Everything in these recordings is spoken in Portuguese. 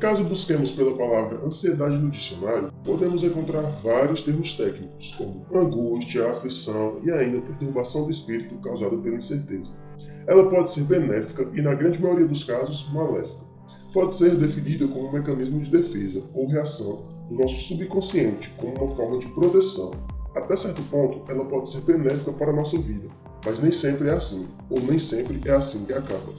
Caso busquemos pela palavra ansiedade no dicionário, podemos encontrar vários termos técnicos, como angústia, aflição e ainda perturbação do espírito causada pela incerteza. Ela pode ser benéfica e, na grande maioria dos casos, maléfica. Pode ser definida como um mecanismo de defesa ou reação do nosso subconsciente, como uma forma de proteção. Até certo ponto, ela pode ser benéfica para a nossa vida, mas nem sempre é assim, ou nem sempre é assim que acaba.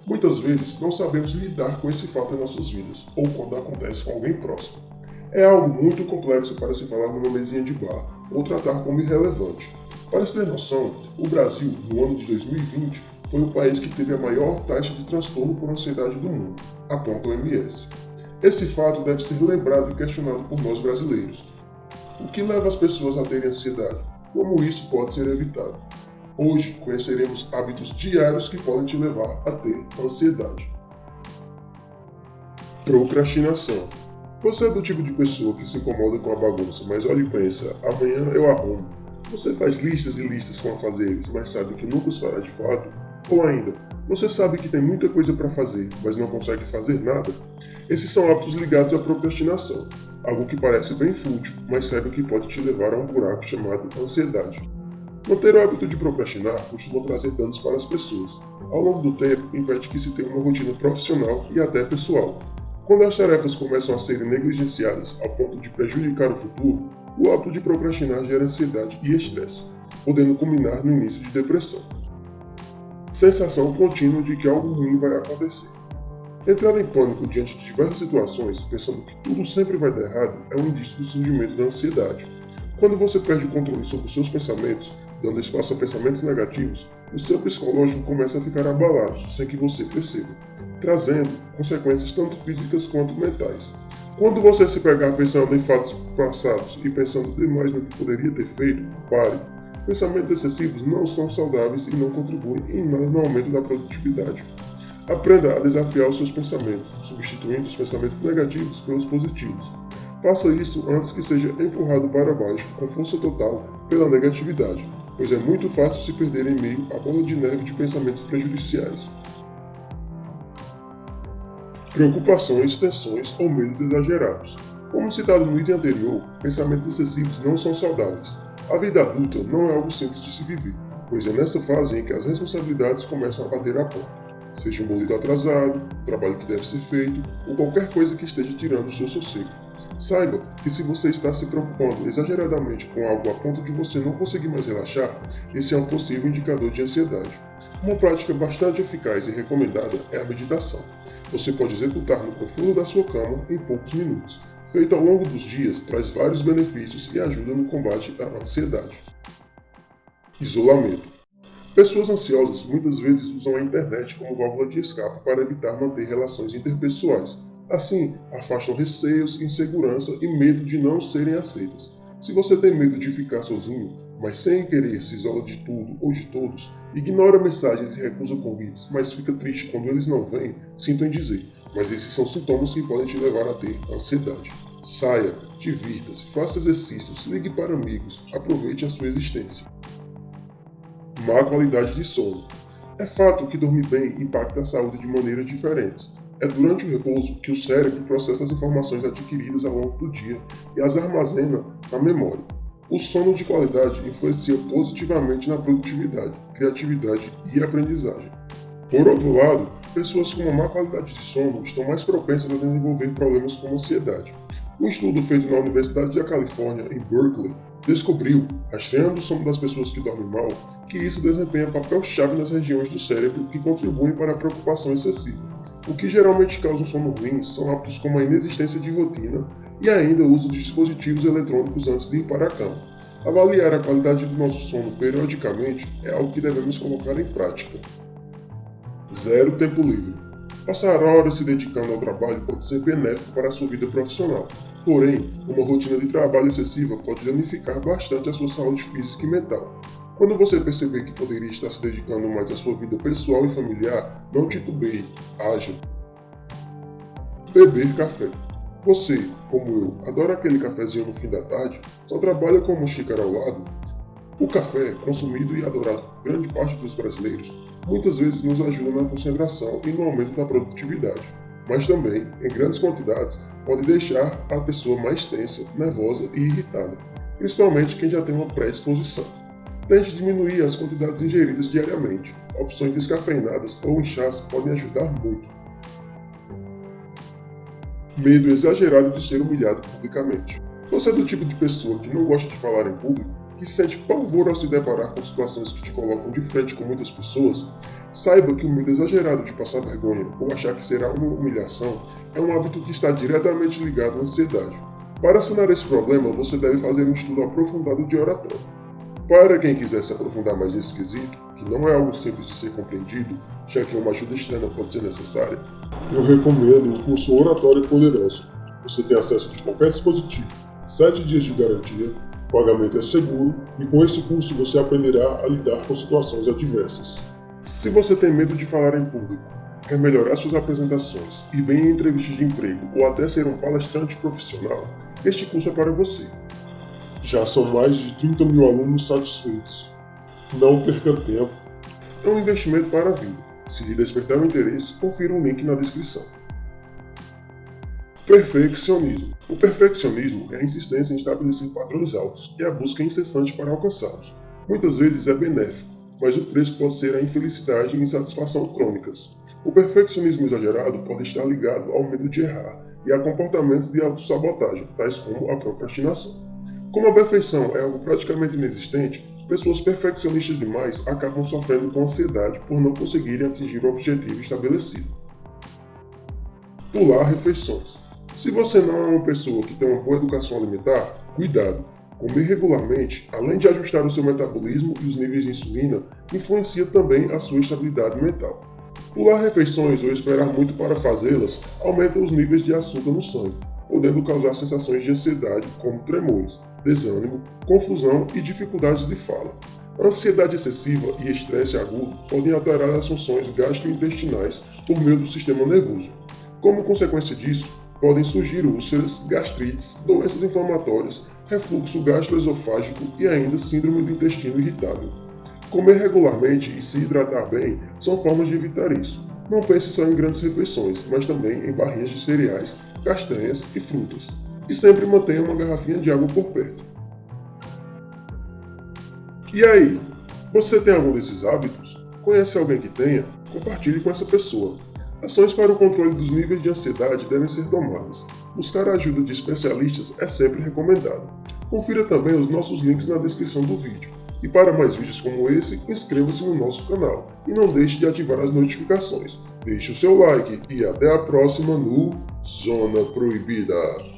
Muitas vezes não sabemos lidar com esse fato em nossas vidas, ou quando acontece com alguém próximo. É algo muito complexo para se falar numa mesinha de bar, ou tratar como irrelevante. Para se ter noção, o Brasil, no ano de 2020, foi o país que teve a maior taxa de transtorno por ansiedade do mundo, aponta o OMS. Esse fato deve ser lembrado e questionado por nós brasileiros. O que leva as pessoas a terem ansiedade? Como isso pode ser evitado? Hoje conheceremos hábitos diários que podem te levar a ter ansiedade. Procrastinação. Você é do tipo de pessoa que se incomoda com a bagunça, mas olha e pensa, amanhã eu arrumo. Você faz listas e listas com afazeres, mas sabe que nunca os fará de fato? Ou ainda, você sabe que tem muita coisa para fazer, mas não consegue fazer nada? Esses são hábitos ligados à procrastinação, algo que parece bem fútil, mas sabe que pode te levar a um buraco chamado ansiedade. Manter o hábito de procrastinar costuma trazer danos para as pessoas. Ao longo do tempo, impede que se tenha uma rotina profissional e até pessoal. Quando as tarefas começam a serem negligenciadas ao ponto de prejudicar o futuro, o hábito de procrastinar gera ansiedade e estresse, podendo culminar no início de depressão. Sensação contínua de que algo ruim vai acontecer. Entrar em pânico diante de diversas situações, pensando que tudo sempre vai dar errado, é um indício do surgimento da ansiedade. Quando você perde o controle sobre os seus pensamentos, dando espaço a pensamentos negativos, o seu psicológico começa a ficar abalado, sem que você perceba, trazendo consequências tanto físicas quanto mentais. Quando você se pegar pensando em fatos passados e pensando demais no que poderia ter feito, pare. Pensamentos excessivos não são saudáveis e não contribuem em nada no aumento da produtividade. Aprenda a desafiar os seus pensamentos, substituindo os pensamentos negativos pelos positivos. Faça isso antes que seja empurrado para baixo com força total pela negatividade, pois é muito fácil se perder em meio à bola de neve de pensamentos prejudiciais. Preocupações, tensões ou medos exagerados. Como citado no item anterior, pensamentos excessivos não são saudáveis. A vida adulta não é algo simples de se viver, pois é nessa fase em que as responsabilidades começam a bater a porta. Seja um boleto atrasado, trabalho que deve ser feito ou qualquer coisa que esteja tirando o seu sossego. Saiba que se você está se preocupando exageradamente com algo a ponto de você não conseguir mais relaxar, esse é um possível indicador de ansiedade. Uma prática bastante eficaz e recomendada é a meditação. Você pode executar no conforto da sua cama em poucos minutos. Feito ao longo dos dias, traz vários benefícios e ajuda no combate à ansiedade. Isolamento. Pessoas ansiosas muitas vezes usam a internet como válvula de escape para evitar manter relações interpessoais. Assim, afastam receios, insegurança e medo de não serem aceitas. Se você tem medo de ficar sozinho, mas sem querer se isola de tudo ou de todos, ignora mensagens e recusa convites, mas fica triste quando eles não vêm, sinto em dizer, mas esses são sintomas que podem te levar a ter ansiedade. Saia, divirta-se, faça exercícios, ligue para amigos, aproveite a sua existência. Má qualidade de sono. É fato que dormir bem impacta a saúde de maneiras diferentes. É durante o repouso que o cérebro processa as informações adquiridas ao longo do dia e as armazena na memória. O sono de qualidade influencia positivamente na produtividade, criatividade e aprendizagem. Por outro lado, pessoas com uma má qualidade de sono estão mais propensas a desenvolver problemas como ansiedade. Um estudo feito na Universidade da Califórnia, em Berkeley, descobriu, rastreando o sono das pessoas que dormem mal, que isso desempenha papel-chave nas regiões do cérebro que contribuem para a preocupação excessiva. O que geralmente causa um sono ruim são hábitos como a inexistência de rotina e ainda o uso de dispositivos eletrônicos antes de ir para a cama. Avaliar a qualidade do nosso sono periodicamente é algo que devemos colocar em prática. Zero tempo livre. Passar horas se dedicando ao trabalho pode ser benéfico para a sua vida profissional. Porém, uma rotina de trabalho excessiva pode danificar bastante a sua saúde física e mental. Quando você perceber que poderia estar se dedicando mais à sua vida pessoal e familiar, não titubeie, haja. Beber café. Você, como eu, adora aquele cafezinho no fim da tarde, só trabalha com uma xícara ao lado? O café, consumido e adorado por grande parte dos brasileiros, muitas vezes nos ajuda na concentração e no aumento da produtividade. mas também, em grandes quantidades, pode deixar a pessoa mais tensa, nervosa e irritada, principalmente quem já tem uma pré-exposição. Tente diminuir as quantidades ingeridas diariamente. Opções descafeinadas ou em chás podem ajudar muito. Medo exagerado de ser humilhado publicamente. Você é do tipo de pessoa que não gosta de falar em público, que sente pavor ao se deparar com situações que te colocam de frente com muitas pessoas? Saiba que o medo exagerado de passar vergonha ou achar que será uma humilhação é um hábito que está diretamente ligado à ansiedade. Para sanar esse problema, você deve fazer um estudo aprofundado de oratória. Para quem quiser se aprofundar mais nesse quesito, que não é algo simples de ser compreendido, já que uma ajuda externa pode ser necessária, eu recomendo o curso Oratória Poderosa. Você tem acesso de qualquer dispositivo, 7 dias de garantia, o pagamento é seguro e com esse curso você aprenderá a lidar com situações adversas. Se você tem medo de falar em público, quer melhorar suas apresentações e bem em entrevistas de emprego ou até ser um palestrante profissional, este curso é para você. Já são mais de 30 mil alunos satisfeitos. Não perca tempo. É um investimento para a vida. Se lhe despertar o interesse, confira o link na descrição. Perfeccionismo. O perfeccionismo é a insistência em estabelecer padrões altos e a busca incessante para alcançá-los. Muitas vezes é benéfico, mas o preço pode ser a infelicidade e insatisfação crônicas. O perfeccionismo exagerado pode estar ligado ao medo de errar e a comportamentos de autossabotagem, tais como a procrastinação. Como a perfeição é algo praticamente inexistente, pessoas perfeccionistas demais acabam sofrendo com ansiedade por não conseguirem atingir o objetivo estabelecido. Pular refeições. Se você não é uma pessoa que tem uma boa educação alimentar, cuidado! Comer regularmente, além de ajustar o seu metabolismo e os níveis de insulina, influencia também a sua estabilidade mental. Pular refeições ou esperar muito para fazê-las aumenta os níveis de açúcar no sangue, podendo causar sensações de ansiedade como tremores, desânimo, confusão e dificuldades de fala. A ansiedade excessiva e estresse agudo podem alterar as funções gastrointestinais por meio do sistema nervoso. Como consequência disso, podem surgir úlceras, gastrites, doenças inflamatórias, refluxo gastroesofágico e ainda síndrome do intestino irritável. Comer regularmente e se hidratar bem são formas de evitar isso. Não pense só em grandes refeições, mas também em barrinhas de cereais, castanhas e frutas. E sempre mantenha uma garrafinha de água por perto. E aí, você tem algum desses hábitos? Conhece alguém que tenha? Compartilhe com essa pessoa. Ações para o controle dos níveis de ansiedade devem ser tomadas. Buscar a ajuda de especialistas é sempre recomendado. Confira também os nossos links na descrição do vídeo. E para mais vídeos como esse, inscreva-se no nosso canal e não deixe de ativar as notificações. Deixe o seu like e até a próxima no Zona Proibida.